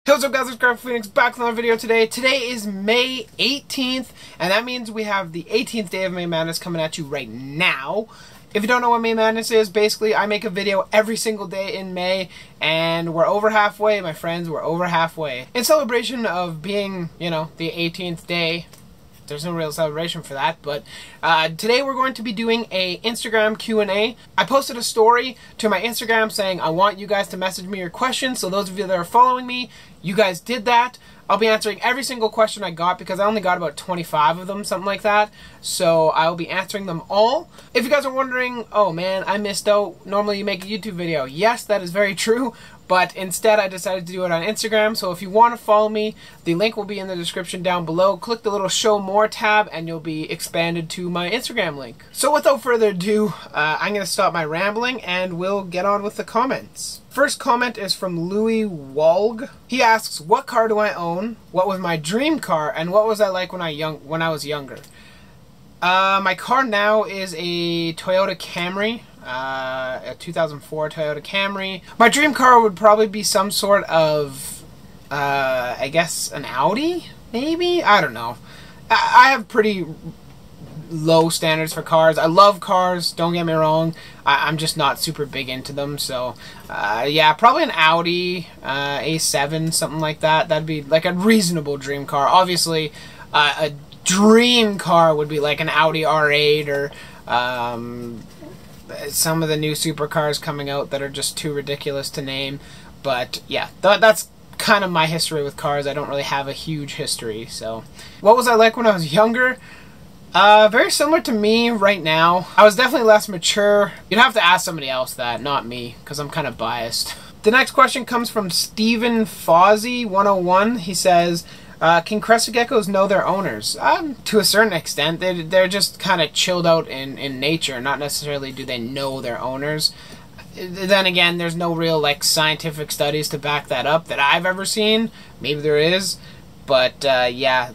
Hey, what's up guys, it's Graphic Phoenix back with another video today. Today is May 18th, and that means we have the 18th day of May Madness coming at you right now. If you don't know what May Madness is, basically I make a video every single day in May, and we're over halfway, my friends, we're over halfway. In celebration of being, you know, the 18th day, there's no real celebration for that, but today we're going to be doing a Instagram Q&A. I posted a story to my Instagram saying I want you guys to message me your questions, so those of you that are following me, you guys did that. I'll be answering every single question I got because I only got about 25 of them, something like that. So I'll be answering them all. If you guys are wondering, oh man, I missed out. Normally you make a YouTube video. Yes, that is very true. But instead I decided to do it on Instagram. So if you want to follow me, the link will be in the description down below. Click the little show more tab and you'll be expanded to my Instagram link. So without further ado, I'm going to stop my rambling and we'll get on with the comments. First comment is from Louis Walg. He asks, what car do I own? What was my dream car? And what was I like when I was younger? My car now is a Toyota Camry. A 2004 Toyota Camry. My dream car would probably be some sort of, I guess, an Audi, maybe? I don't know. I have pretty low standards for cars. I love cars, don't get me wrong. I'm just not super big into them, so yeah, probably an Audi A7, something like that. That'd be like a reasonable dream car. Obviously, a dream car would be like an Audi R8 or some of the new supercars coming out that are just too ridiculous to name. But yeah, that's kind of my history with cars. I don't really have a huge history. So what was I like when I was younger? Very similar to me right now. I was definitely less mature. You'd have to ask somebody else that, not me, because I'm kind of biased. The next question comes from Stephen Fozzie 101. He says, can crested geckos know their owners? To a certain extent. They're just kind of chilled out in nature. Not necessarily do they know their owners. Then again, there's no real like scientific studies to back that up that I've ever seen. Maybe there is. But yeah,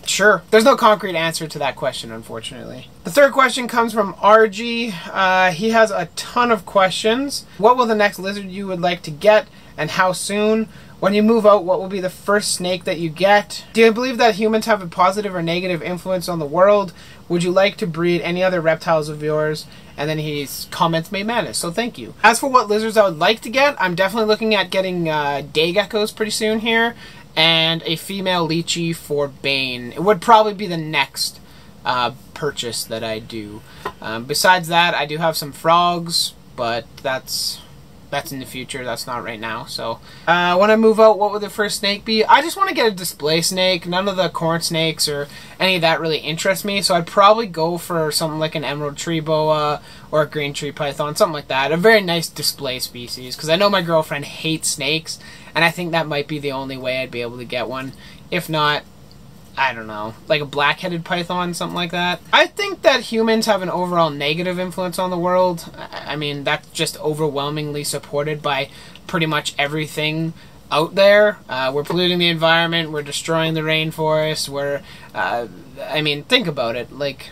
sure. There's no concrete answer to that question, unfortunately. The third question comes from RG. He has a ton of questions. What will the next lizard you would like to get, and how soon? When you move out, what will be the first snake that you get? Do you believe that humans have a positive or negative influence on the world? Would you like to breed any other reptiles of yours? And then he comments May Madness, so thank you. As for what lizards I would like to get, I'm definitely looking at getting day geckos pretty soon here, and a female lychee for Bane. It would probably be the next purchase that I do. Besides that, I do have some frogs, but that's in the future. That's not right now. So when I move out, what would the first snake be? I just want to get a display snake. None of the corn snakes or any of that really interests me. So I'd probably go for something like an emerald tree boa or a green tree python, something like that. A very nice display species, because I know my girlfriend hates snakes, and I think that might be the only way I'd be able to get one. If not, I don't know, like a black-headed python, something like that. I think that humans have an overall negative influence on the world. I mean, that's just overwhelmingly supported by pretty much everything out there. We're polluting the environment, we're destroying the rainforest, I mean, think about it. Like,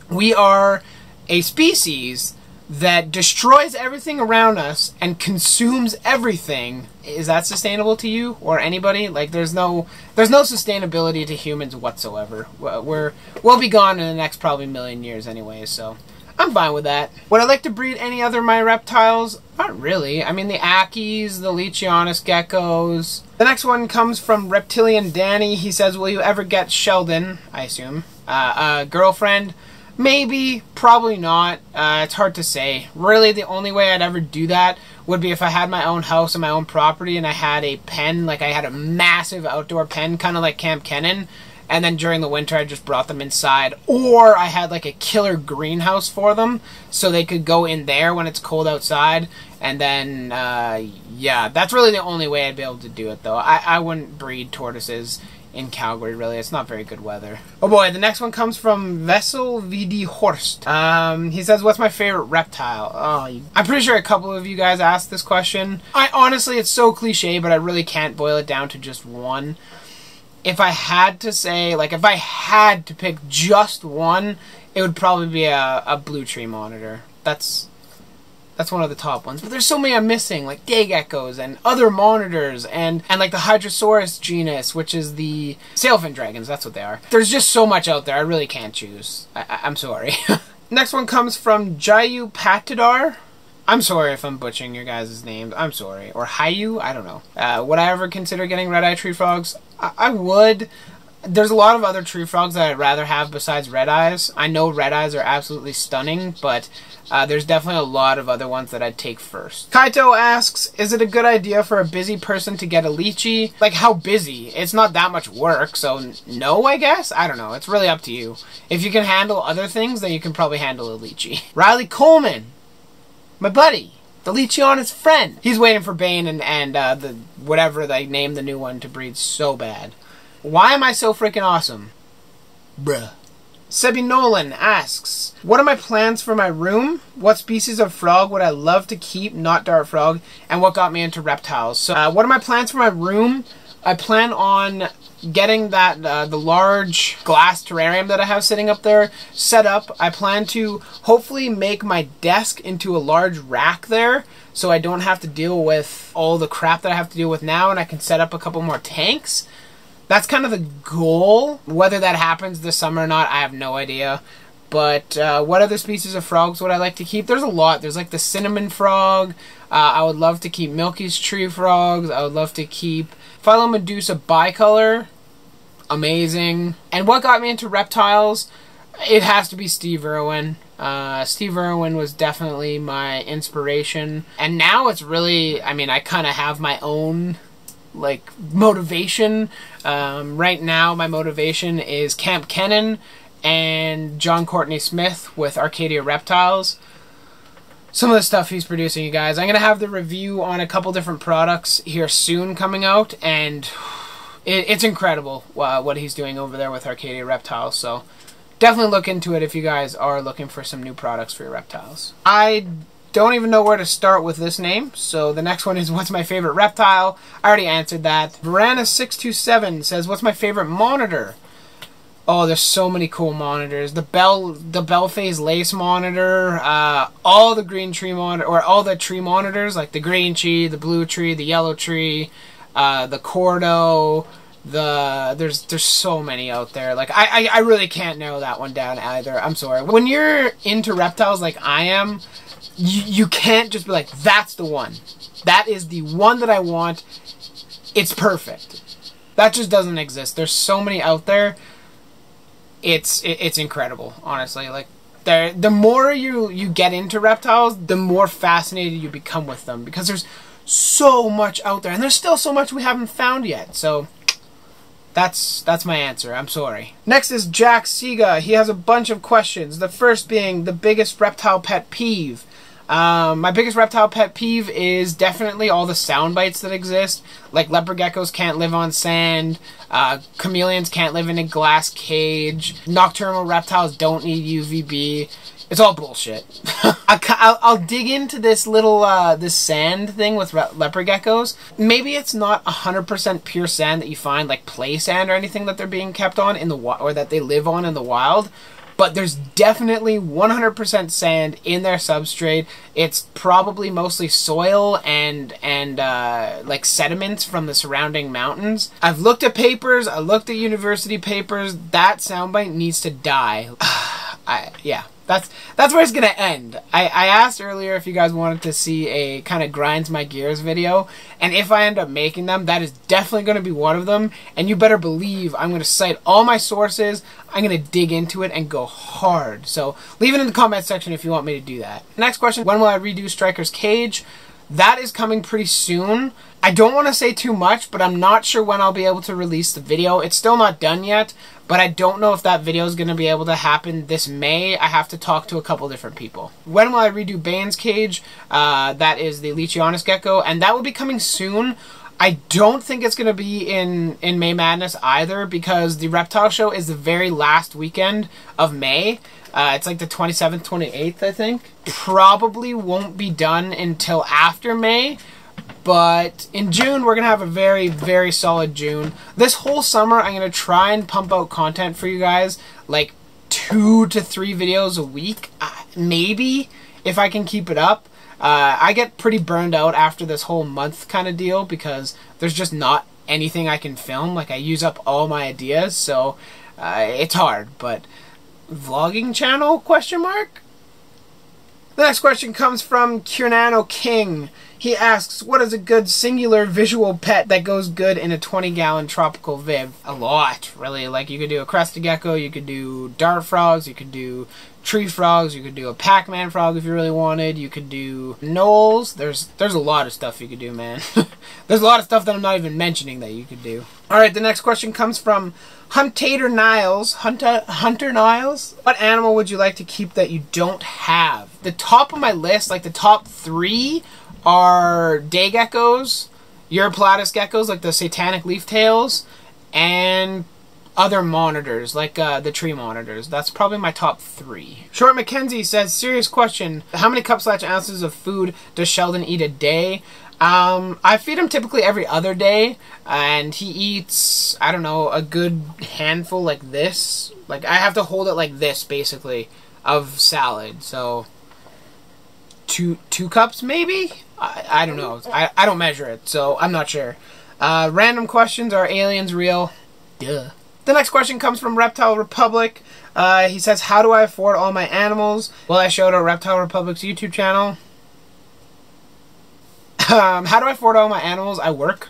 we are a species that destroys everything around us and consumes everything. Is that sustainable to you or anybody? Like, there's no sustainability to humans whatsoever. We'll be gone in the next probably million years anyway, so I'm fine with that. Would I like to breed any other my reptiles? Not really. I mean, the Ackies, the Leachianus geckos. The next one comes from Reptilian Danny. He says, will you ever get Sheldon, I assume, a girlfriend? Maybe, probably not. It's hard to say. Really, the only way I'd ever do that would be if I had my own house and my own property and I had a pen, like I had a massive outdoor pen, kind of like Camp Kennan, and then during the winter I just brought them inside. Or I had like a killer greenhouse for them so they could go in there when it's cold outside. And then, yeah, that's really the only way I'd be able to do it, though. I wouldn't breed tortoises in Calgary, really. It's not very good weather. Oh boy, the next one comes from Vessel VD Horst. He says, what's my favorite reptile? Oh, I'm pretty sure a couple of you guys asked this question. Honestly, it's so cliche, but I really can't boil it down to just one. If I had to say, like, if I had to pick just one, it would probably be a blue tree monitor. That's That's one of the top ones. But there's so many I'm missing, like day geckos and other monitors and like the Hydrosaurus genus, which is the sailfin dragons. That's what they are. There's just so much out there. I really can't choose. I'm sorry. Next one comes from Jayu Patidar. I'm sorry if I'm butchering your guys' names. I'm sorry. Or Hayu? I don't know. Would I ever consider getting red-eye tree frogs? I would. There's a lot of other tree frogs that I'd rather have besides red eyes. I know red eyes are absolutely stunning, but there's definitely a lot of other ones that I'd take first. Kaito asks, is it a good idea for a busy person to get a lychee? Like, how busy? It's not that much work, so no, I guess? I don't know. It's really up to you. If you can handle other things, then you can probably handle a lychee. Riley Coleman, my buddy. The Leachianus friend. He's waiting for Bane and the whatever they name the new one to breed so bad. Why am I so freaking awesome? Bruh. Sebi Nolan asks, what are my plans for my room? What species of frog would I love to keep, not dart frog? And what got me into reptiles? So, what are my plans for my room? I plan on getting that the large glass terrarium that I have sitting up there set up. I plan to hopefully make my desk into a large rack there, so I don't have to deal with all the crap that I have to deal with now, and I can set up a couple more tanks. That's kind of the goal. Whether that happens this summer or not, I have no idea. But what other species of frogs would I like to keep? There's a lot. There's like the cinnamon frog. I would love to keep Milky's tree frogs. I would love to keep Philomedusa bicolor. Amazing. And what got me into reptiles? It has to be Steve Irwin. Steve Irwin was definitely my inspiration. And now it's really, I mean, I kind of have my own like motivation. Right now my motivation is Camp Kennan and John Courtney Smith with Arcadia Reptiles. Some of the stuff he's producing, you guys. I'm gonna have the review on a couple different products here soon coming out, and it's incredible what he's doing over there with Arcadia Reptiles. So definitely look into it if you guys are looking for some new products for your reptiles. I don't even know where to start with this name, so the next one is what's my favorite reptile? I already answered that. Verana627 says, what's my favorite monitor? Oh, there's so many cool monitors. The Bell Phase Lace monitor, all the green tree monitor, or all the tree monitors, like the green tree, the blue tree, the yellow tree, the Cordo, there's so many out there. Like I really can't narrow that one down either. I'm sorry. When you're into reptiles like I am, you can't just be like, that's the one. That is the one that I want. It's perfect. That just doesn't exist. There's so many out there. It's incredible, honestly. Like the more you get into reptiles, the more fascinated you become with them, because there's so much out there, and there's still so much we haven't found yet. So that's my answer. I'm sorry. Next is Jack Siga. He has a bunch of questions. The first being the biggest reptile pet peeve. My biggest reptile pet peeve is definitely all the sound bites that exist. Like leopard geckos can't live on sand, chameleons can't live in a glass cage, nocturnal reptiles don't need UVB. It's all bullshit. I'll dig into this little this sand thing with leopard geckos. Maybe it's not 100% pure sand that you find, like play sand or anything that they're being kept on in the or that they live on in the wild. But there's definitely 100% sand in their substrate. It's probably mostly soil and like sediments from the surrounding mountains. I've looked at papers. I looked at university papers. That soundbite needs to die. Yeah. That's where it's gonna end. I asked earlier if you guys wanted to see a kind of grinds my gears video, and if I end up making them, that is definitely gonna be one of them. And you better believe I'm gonna cite all my sources. I'm gonna dig into it and go hard. So leave it in the comment section if you want me to do that. Next question: when will I redo Striker's cage? That is coming pretty soon. I don't want to say too much, but I'm not sure when I'll be able to release the video. It's still not done yet, but I don't know if that video is going to be able to happen this May. I have to talk to a couple different people. When will I redo Bane's cage? That is the Leachianus gecko, and that will be coming soon. I don't think it's going to be in May Madness either, because the reptile show is the very last weekend of May. It's like the 27th, 28th, I think. Probably won't be done until after May. But in June, we're going to have a very, very solid June. This whole summer, I'm going to try and pump out content for you guys. Like 2 to 3 videos a week. Maybe, if I can keep it up. I get pretty burned out after this whole month kind of deal because there's just not anything I can film. Like, I use up all my ideas, so it's hard. But vlogging channel, question mark? The next question comes from Kieranano King. He asks, what is a good singular visual pet that goes good in a 20-gallon tropical viv? A lot, really. Like, you could do a crested gecko, you could do dart frogs, you could do tree frogs, you could do a Pac-Man frog if you really wanted, you could do gnolls. There's a lot of stuff you could do, man. There's a lot of stuff that I'm not even mentioning that you could do. Alright, the next question comes from Hunter Niles. Hunter Niles? What animal would you like to keep that you don't have? The top of my list, like the top 3, are day geckos, Europlatus geckos, like the satanic leaf tails, and other monitors, like the tree monitors. That's probably my top 3. Short Mackenzie says, serious question, how many cup/ounces of food does Sheldon eat a day? I feed him typically every other day, and he eats, I don't know, a good handful like this. Like, I have to hold it like this, basically, of salad. So, two cups, maybe? I don't know. I don't measure it, so I'm not sure. Random questions, are aliens real? Duh. The next question comes from Reptile Republic. He says, how do I afford all my animals? Well, I showed out Reptile Republic's YouTube channel. How do I afford all my animals? I work.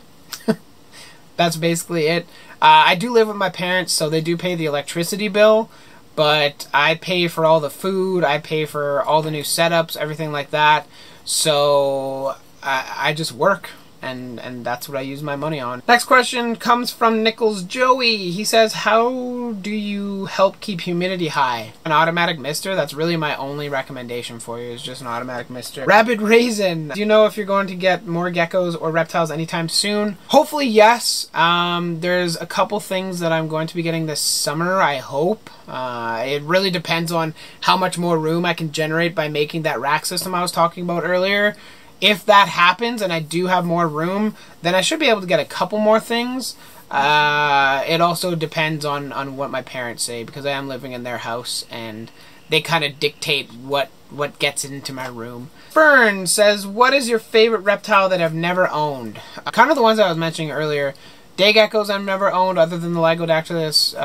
That's basically it. I do live with my parents, so they do pay the electricity bill, but I pay for all the food, I pay for all the new setups, everything like that. So I just work, and that's what I use my money on. Next question comes from Nichols Joey. He says, how do you help keep humidity high? An automatic mister? That's really my only recommendation for you, is just an automatic mister. Rabid Raisin. Do you know if you're going to get more geckos or reptiles anytime soon? Hopefully, yes. There's a couple things that I'm going to be getting this summer, I hope. It really depends on how much more room I can generate by making that rack system I was talking about earlier. If that happens and I do have more room, then I should be able to get a couple more things. It also depends on what my parents say, because I am living in their house and they kind of dictate what gets into my room. Fern says, what is your favorite reptile that I've never owned? Kind of the ones I was mentioning earlier. Day geckos I've never owned other than the Lygodactylus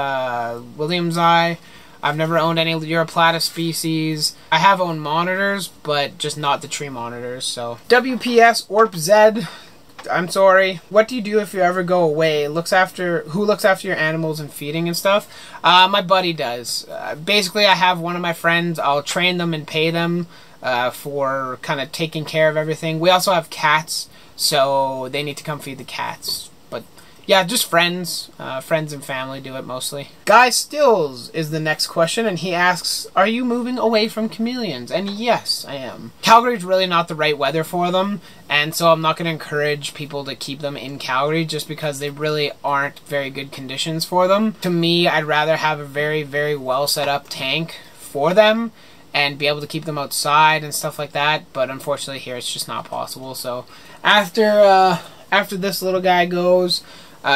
williamsi. I've never owned any Europlatus species. I have owned monitors, but just not the tree monitors, so. WPS Orp Z, I'm sorry. What do you do if you ever go away? Who looks after your animals and feeding and stuff? My buddy does. Basically, I have one of my friends. I'll train them and pay them for kind of taking care of everything. We also have cats, so they need to come feed the cats. But yeah, just friends. Friends and family do it mostly. Guy Stills is the next question, and he asks, are you moving away from chameleons? And yes, I am. Calgary's really not the right weather for them, and so I'm not going to encourage people to keep them in Calgary just because they really aren't very good conditions for them. To me, I'd rather have a very, very well set up tank for them and be able to keep them outside and stuff like that, but unfortunately here it's just not possible. So after this little guy goes,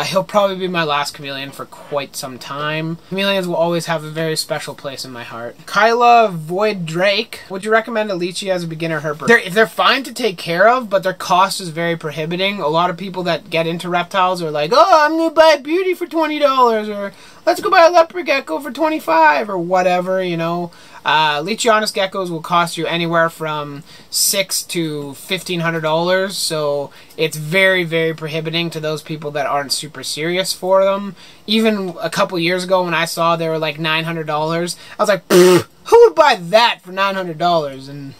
he'll probably be my last chameleon for quite some time. Chameleons will always have a very special place in my heart. Kyla Void Drake, would you recommend a lychee as a beginner herper? They're fine to take care of, but their cost is very prohibiting. A lot of people that get into reptiles are like, oh, I'm going to buy a beauty for $20, or let's go buy a leopard gecko for $25, or whatever, you know. Leachianus geckos will cost you anywhere from $600 to $1,500, so it's very, very prohibiting to those people that aren't super serious for them. Even a couple years ago when I saw they were like $900, I was like, who would buy that for $900? And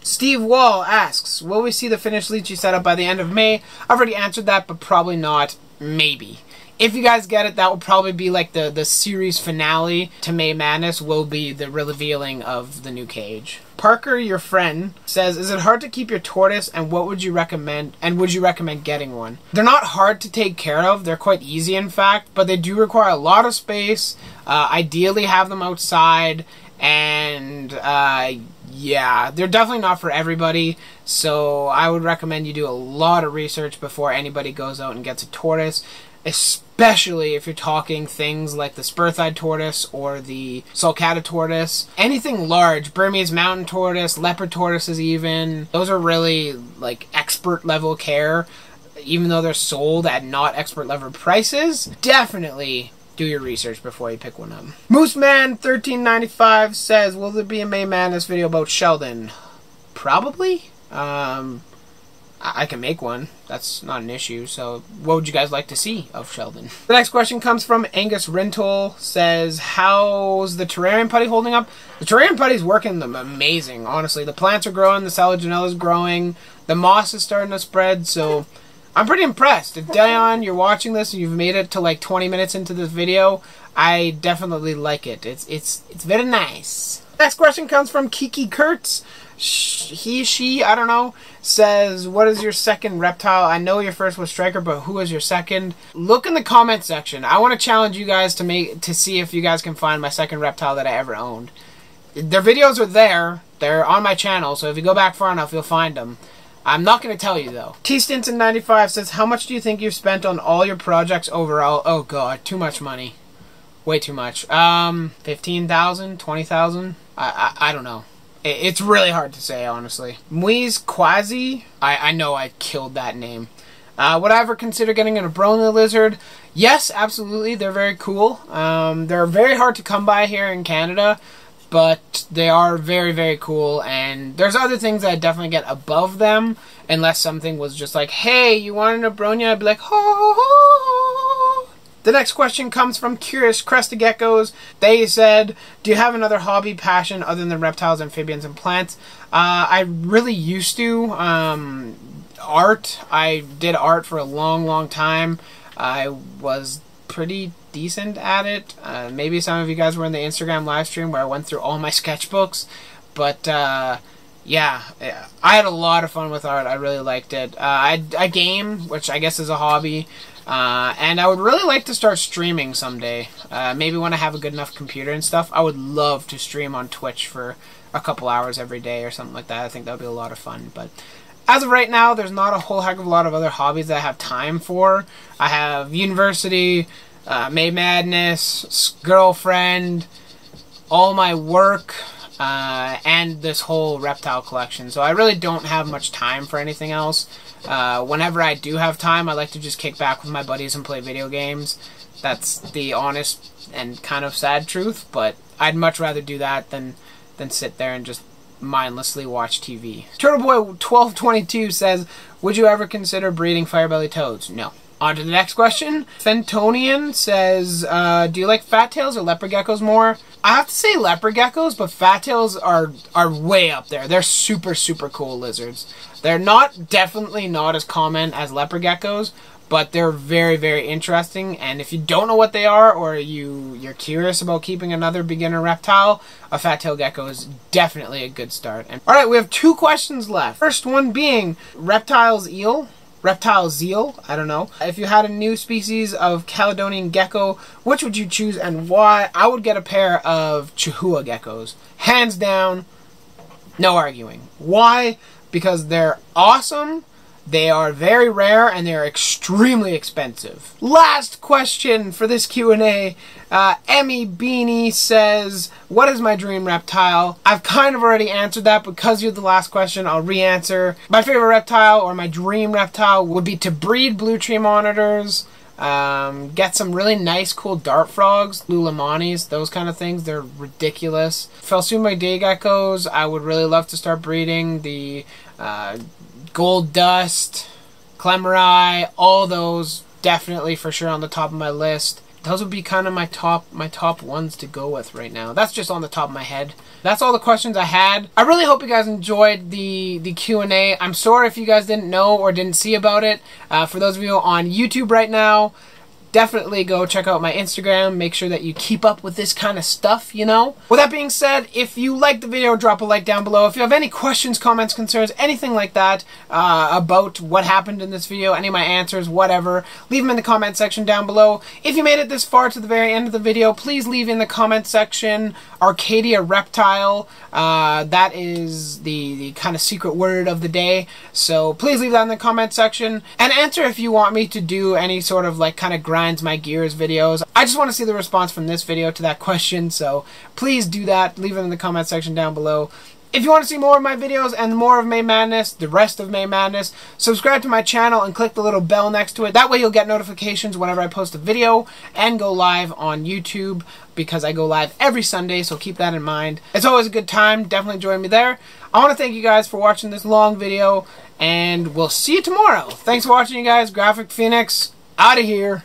Steve Wall asks, will we see the finished lychee setup by the end of May? I've already answered that, but probably not. Maybe. If you guys get it, that will probably be like the series finale to May Madness, will be the revealing of the new cage. Parker, your friend, says, is it hard to keep your tortoise, and what would you recommend, and would you recommend getting one? They're not hard to take care of. They're quite easy, in fact, but they do require a lot of space. Ideally have them outside, and yeah, they're definitely not for everybody. So I would recommend you do a lot of research before anybody goes out and gets a tortoise, especially if you're talking things like the spur-thighed tortoise or the sulcata tortoise. Anything large, Burmese mountain tortoise, leopard tortoises even, those are really like expert level care. Even though they're sold at not expert level prices, definitely do your research before you pick one up. Mooseman1395 says, will there be a May Madness video about Sheldon? Probably. I can make one. That's not an issue. So what would you guys like to see of Sheldon? The next question comes from Angus Rintoul. Says, how's the terrarium putty holding up? The terrarium putty's working them amazing, honestly. The plants are growing, the Selaginella's growing, the moss is starting to spread, so I'm pretty impressed. If Dion, you're watching this and you've made it to like 20 minutes into this video, I definitely like it. It's very nice. Next question comes from Kiki Kurtz. She, I don't know, says, what is your second reptile? I know your first was Striker, but who is your second? Look in the comment section. I want to challenge you guys to see if you guys can find my second reptile that I ever owned. Their videos are there. They're on my channel, so if you go back far enough, you'll find them. I'm not going to tell you, though. T-Stinson95 says, how much do you think you've spent on all your projects overall? Oh, God, too much money. Way too much. 15,000, 20,000? I don't know. It's really hard to say, honestly. Muiz Quasi, I know I killed that name. Would I ever consider getting an Abronia lizard? Yes, absolutely. They're very cool. They're very hard to come by here in Canada, but they are very, very cool. And there's other things that I'd definitely get above them, unless something was just like, hey, you want an Abronia? I'd be like, oh. The next question comes from Curious Crested Geckos. They said, do you have another hobby, passion, other than reptiles, amphibians, and plants? I really used to. Art. I did art for a long, long time. I was pretty decent at it. Maybe some of you guys were in the Instagram live stream where I went through all my sketchbooks. But, yeah, I had a lot of fun with art. I really liked it. I game, which I guess is a hobby. And I would really like to start streaming someday. Maybe when I have a good enough computer and stuff. I would love to stream on Twitch for a couple hours every day or something like that. I think that would be a lot of fun. But as of right now, there's not a whole heck of a lot of other hobbies that I have time for. I have university, May Madness, girlfriend, all my work, and this whole reptile collection. So I really don't have much time for anything else. Whenever I do have time, I like to just kick back with my buddies and play video games. That's the honest and kind of sad truth, but I'd much rather do that than sit there and just mindlessly watch TV. TurtleBoy1222 says, would you ever consider breeding firebelly toads? No. On to the next question. Fentonian says, do you like fat tails or leopard geckos more? I have to say leopard geckos, but fat tails are way up there. They're super, super cool lizards. They're definitely not as common as leopard geckos, but they're very, very interesting. And if you don't know what they are, or you're curious about keeping another beginner reptile, a fat tail gecko is definitely a good start. Alright, we have 2 questions left. First one being, reptile zeal, I don't know. If you had a new species of Caledonian gecko, which would you choose and why? I would get a pair of Chihuahua geckos. Hands down, no arguing. Why? Because they're awesome, they are very rare, and they're extremely expensive. Last question for this Q&A. Emmy Beanie says, what is my dream reptile? I've kind of already answered that. Because you're the last question, I'll re-answer. My favorite reptile, or my dream reptile, would be to breed blue tree monitors, get some really nice cool dart frogs, Lulamanis, those kind of things. They're ridiculous. Phelsuma day geckos, I would really love to start breeding. The gold dust, Clemeri, all those definitely for sure on the top of my list. Those would be kind of my top ones to go with right now. That's just on the top of my head. That's all the questions I had. I really hope you guys enjoyed the Q&A. I'm sorry if you guys didn't know or didn't see about it. For those of you on YouTube right now, definitely go check out my Instagram. Make sure that you keep up with this kind of stuff, you know? With that being said, if you liked the video, drop a like down below. If you have any questions, comments, concerns, anything like that about what happened in this video, any of my answers, whatever, leave them in the comment section down below. If you made it this far to the very end of the video, please leave in the comment section Arcadia Reptile. That is the kind of secret word of the day. So please leave that in the comment section. And answer if you want me to do any sort of like kind of grinds my gears videos. I just want to see the response from this video to that question. So please do that. Leave it in the comment section down below. If you want to see more of my videos and more of May Madness, the rest of May Madness, subscribe to my channel and click the little bell next to it. That way you'll get notifications whenever I post a video and go live on YouTube, because I go live every Sunday, so keep that in mind. It's always a good time. Definitely join me there. I want to thank you guys for watching this long video, and we'll see you tomorrow. Thanks for watching, you guys. Graphic Phoenix, out of here.